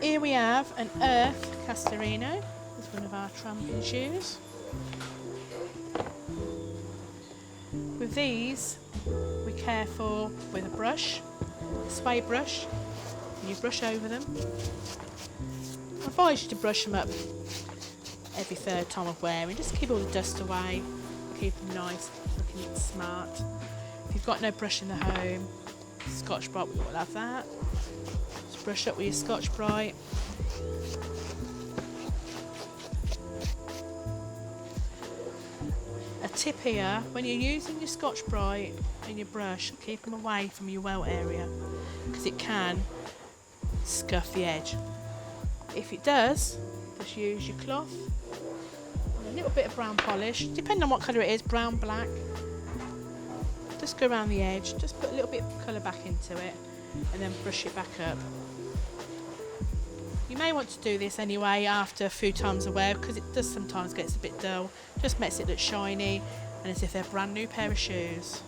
Here we have an Earth Castorino. It's one of our tramping shoes. With these, we care for with a brush, a suede brush, and you brush over them. I advise you to brush them up every third time of wearing, just keep all the dust away, keep them nice, looking smart. If you've got no brush in the home, Scotch Brite, we will have that. Just brush up with your Scotch Brite. A tip here, when you're using your Scotch Brite and your brush, keep them away from your welt area because it can scuff the edge. If it does, just use your cloth and a little bit of brown polish, depending on what colour it is, brown, black. Just go around the edge, just put a little bit of colour back into it and then brush it back up. You may want to do this anyway after a few times of wear because it does sometimes get a bit dull. Just makes it look shiny and as if they're a brand new pair of shoes.